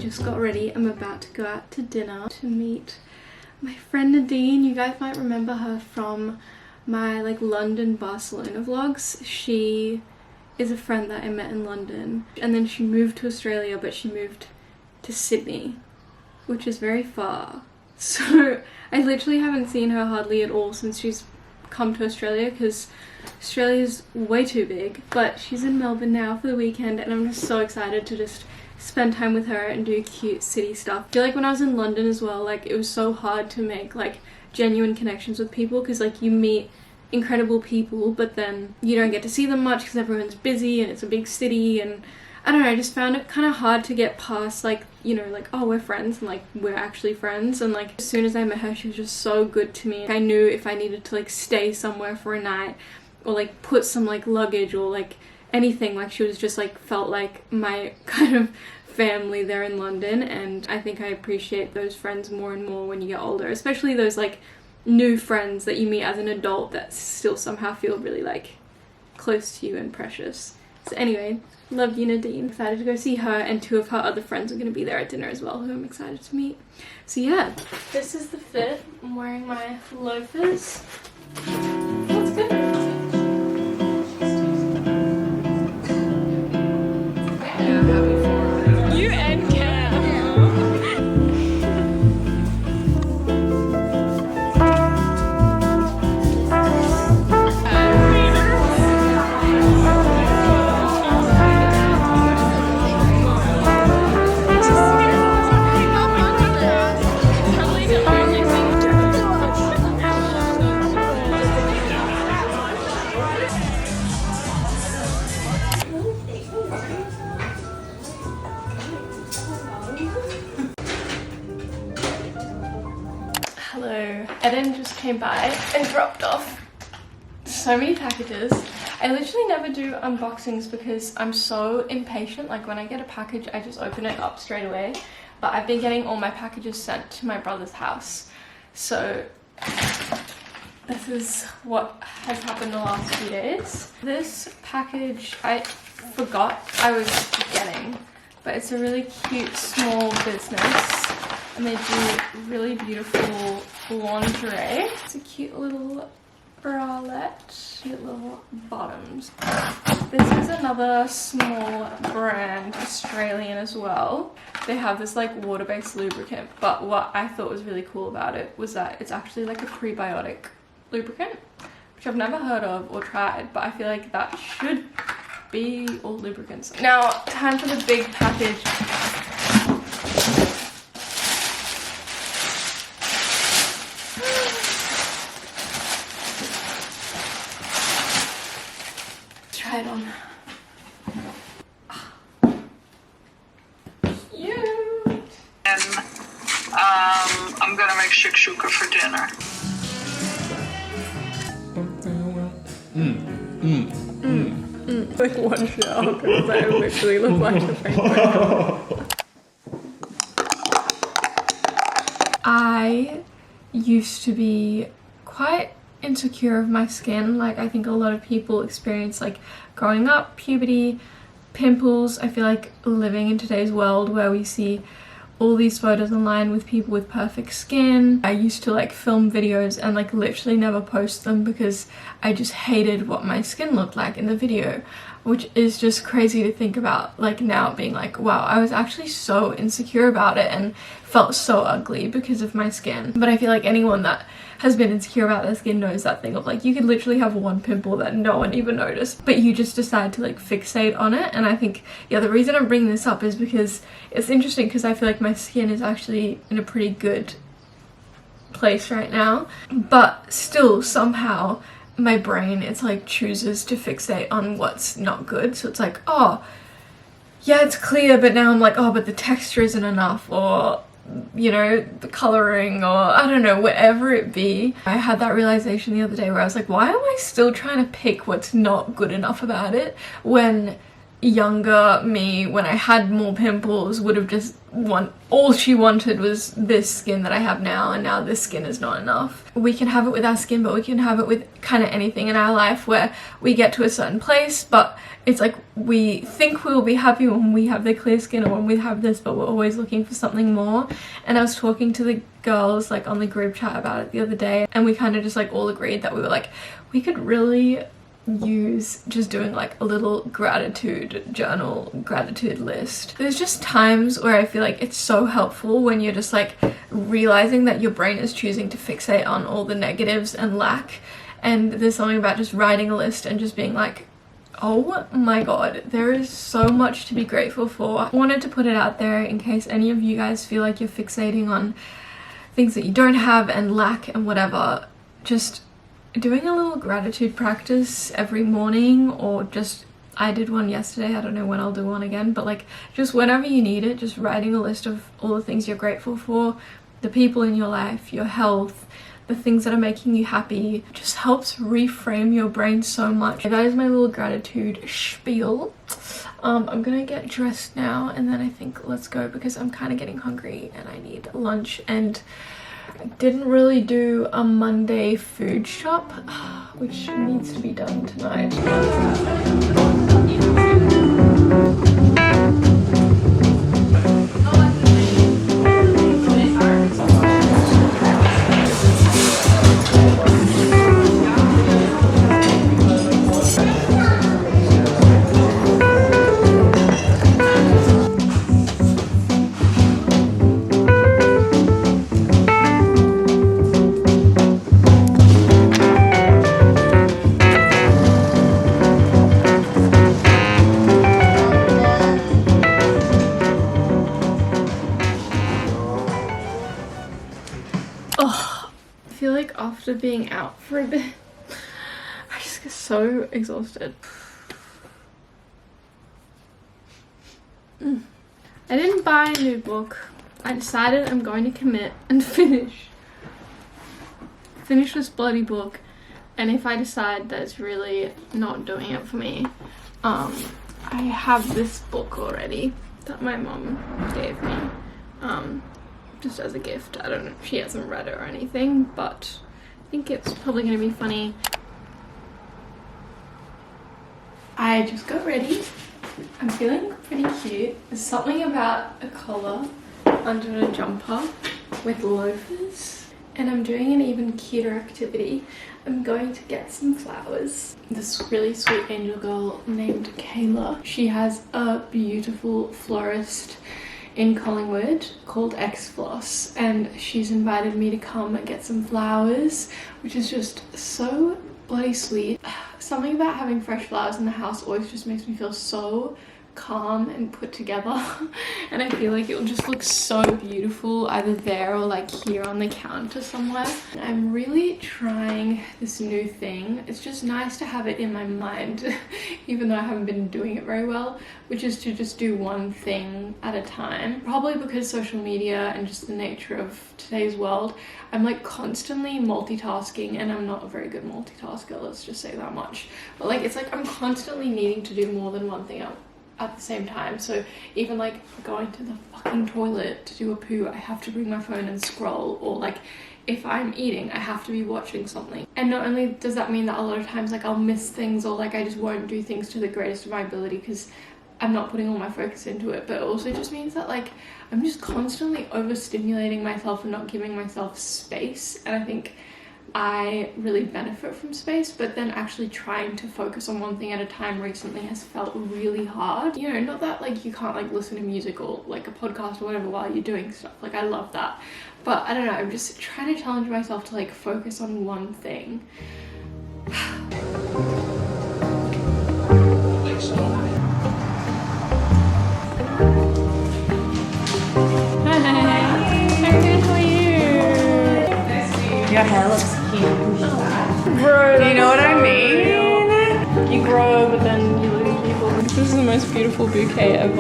just got ready. I'm about to go out to dinner to meet my friend Nadine. You guys might remember her from my like London Barcelona vlogs. She is a friend that I met in London, and then she moved to Australia, but she moved to Sydney, which is very far. So I literally haven't seen her hardly at all since she's come to Australia, because Australia's way too big. But she's in Melbourne now for the weekend, and I'm just so excited to just spend time with her and do cute city stuff. I feel like when I was in London as well, like it was so hard to make like genuine connections with people, because like you meet incredible people but then you don't get to see them much because everyone's busy and it's a big city, and I don't know, I just found it kind of hard to get past like, you know, like, oh, we're friends and like we're actually friends. And like as soon as I met her, she was just so good to me. I knew if I needed to like stay somewhere for a night or like put some like luggage or like anything, like she was just like felt like my kind of family there in London. And I think I appreciate those friends more and more when you get older, especially those like new friends that you meet as an adult that still somehow feel really like close to you and precious. So anyway, love you, Nadine. Excited to go see her, and 2 of her other friends are going to be there at dinner as well, who I'm excited to meet. So yeah, this is the fit. I'm wearing my loafers. That's good. You and Cam. Hello. Eden just came by and dropped off so many packages. I literally never do unboxings because I'm so impatient. Like when I get a package, I just open it up straight away. But I've been getting all my packages sent to my brother's house. So this is what has happened the last few days. This package I forgot I was getting, but it's a really cute small business. And they do really beautiful lingerie. It's a cute little bralette, cute little bottoms. This is another small brand, Australian as well. They have this like water-based lubricant, but what I thought was really cool about it was that it's actually like a prebiotic lubricant, which I've never heard of or tried, but I feel like that should be all lubricants. Now, time for the big package. Try it on. Cute. And I'm gonna make shakshuka for dinner. Like one shell, because I literally look like a penguin. I used to be quite insecure of my skin. Like I think a lot of people experience like growing up, puberty, pimples. I feel like living in today's world where we see all these photos online with people with perfect skin. I used to like film videos and like literally never post them because I just hated what my skin looked like in the video, which is just crazy to think about, like now being like, wow, I was actually so insecure about it and felt so ugly because of my skin. But I feel like anyone that has been insecure about their skin knows that thing of like, you could literally have one pimple that no one even noticed, but you just decide to like fixate on it. And I think, yeah, the reason I'm bringing this up is because it's interesting, because I feel like my skin is actually in a pretty good place right now, but still somehow my brain, it's like chooses to fixate on what's not good. So it's like, oh yeah, it's clear, but now I'm like, oh, but the texture isn't enough, or you know, the coloring, or I don't know, whatever it be. I had that realization the other day where I was like, why am I still trying to pick what's not good enough about it when younger me, when I had more pimples, would have just all she wanted was this skin that I have now, and now this skin is not enough. We can have it with our skin, but we can have it with kind of anything in our life, where we get to a certain place, but it's like we think we will be happy when we have the clear skin or when we have this, but we're always looking for something more. And I was talking to the girls like on the group chat about it the other day, and we kind of just like all agreed that we were like, we could really use just doing like a little gratitude journal, gratitude list. There's just times where I feel like it's so helpful when you're just like realizing that your brain is choosing to fixate on all the negatives and lack, and there's something about just writing a list and just being like, oh my god, there is so much to be grateful for. I wanted to put it out there in case any of you guys feel like you're fixating on things that you don't have and lack and whatever. Just doing a little gratitude practice every morning, or just, I did one yesterday, I don't know when I'll do one again, but like just whenever you need it, just writing a list of all the things you're grateful for, the people in your life, your health, the things that are making you happy, just helps reframe your brain so much. That is my little gratitude spiel. I'm gonna get dressed now, and then I think let's go, because I'm kind of getting hungry and I need lunch, and I didn't really do a Monday food shop, which needs to be done tonight. After being out for a bit, I just get so exhausted. I didn't buy a new book. I decided I'm going to commit and finish this bloody book, and if I decide that it's really not doing it for me, I have this book already that my mom gave me, just as a gift. I don't know, she hasn't read it or anything, but I think it's probably going to be funny. I just got ready. I'm feeling pretty cute. There's something about a collar under a jumper with loafers. And I'm doing an even cuter activity. I'm going to get some flowers. This really sweet angel girl named Kayla, she has a beautiful florist in Collingwood called X Floss, and she's invited me to come and get some flowers, which is just so bloody sweet. Something about having fresh flowers in the house always just makes me feel so calm and put together, and I feel like it will just look so beautiful either there or like here on the counter somewhere. I'm really trying this new thing. It's just nice to have it in my mind even though I haven't been doing it very well, which is to just do one thing at a time. Probably because social media and just the nature of today's world, I'm like constantly multitasking, and I'm not a very good multitasker, let's just say that much. But like it's like I'm constantly needing to do more than one thing at the same time. So even like going to the fucking toilet to do a poo, I have to bring my phone and scroll, or like if I'm eating, I have to be watching something. And not only does that mean that a lot of times like I'll miss things, or like I just won't do things to the greatest of my ability because I'm not putting all my focus into it, but it also just means that like I'm just constantly overstimulating myself and not giving myself space. And I think I really benefit from space, but then actually trying to focus on one thing at a time recently has felt really hard. You know, not that like you can't like listen to music or like a podcast or whatever while you're doing stuff, like I love that, but I don't know, I'm just trying to challenge myself to like focus on one thing. Your hair looks cute. Bro, You know what I mean? you grow but then you lose people. This is the most beautiful bouquet ever.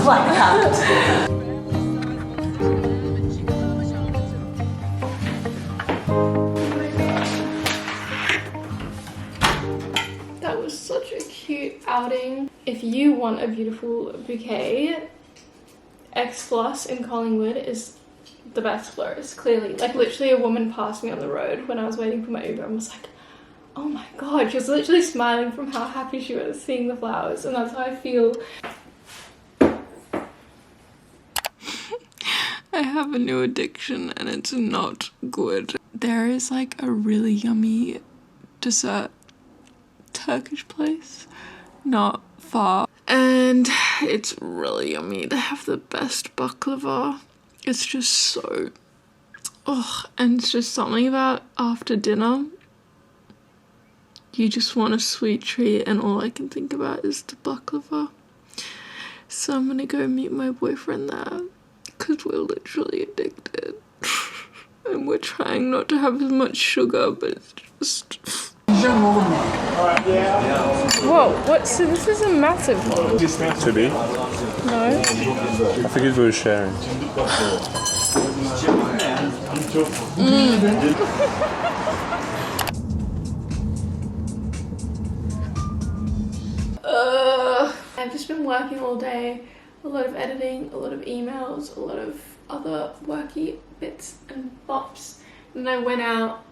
Flat cut. That was such a cute outing. again. If you want a beautiful bouquet, X Floss in Collingwood is the best florist, clearly. Like literally a woman passed me on the road when I was waiting for my Uber and was like, oh my god, she was literally smiling from how happy she was seeing the flowers, and that's how I feel. I have a new addiction and it's not good. There is like a really yummy dessert Turkish place not far, and it's really yummy. They have the best baklava. It's just so, and it's just something about after dinner you just want a sweet treat, and all I can think about is the baklava. So I'm gonna go meet my boyfriend there because we're literally addicted. And we're trying not to have as much sugar, but it's just... Whoa, what? So this is a massive one. To be? No? I figured we were sharing. I've just been working all day, a lot of editing, a lot of emails, a lot of other worky bits and bops. And I went out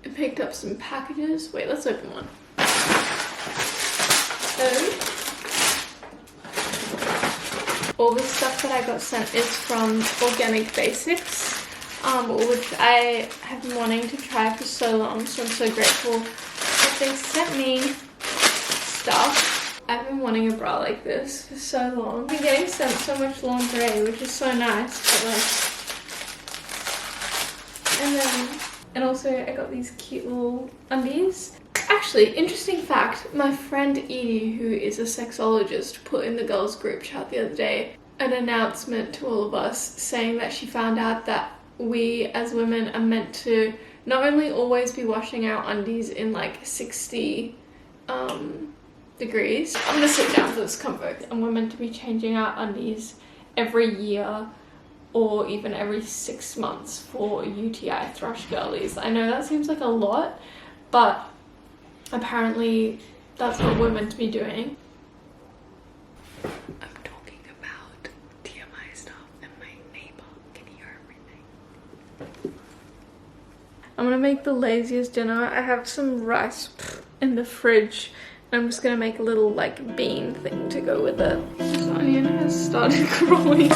and picked up some packages. Wait, let's open one. So, all the stuff that I got sent is from Organic Basics, which I have been wanting to try for so long, so I'm so grateful that they sent me stuff. I've been wanting a bra like this for so long. I've been getting sent so much lingerie, which is so nice, but and also I got these cute little undies. Actually, interesting fact, my friend Edie, who is a sexologist, put in the girls group chat the other day an announcement to all of us saying that she found out that we as women are meant to not only always be washing our undies in like 60 degrees. I'm gonna sit down for this convo. And we're meant to be changing our undies every year or even every 6 months for UTI thrush girlies. I know that seems like a lot, but apparently that's what we're meant to be doing. I'm talking about TMI stuff and my neighbor can hear everything. I'm gonna make the laziest dinner. I have some rice in the fridge. I'm just gonna make a little like bean thing to go with it. This onion has started growing.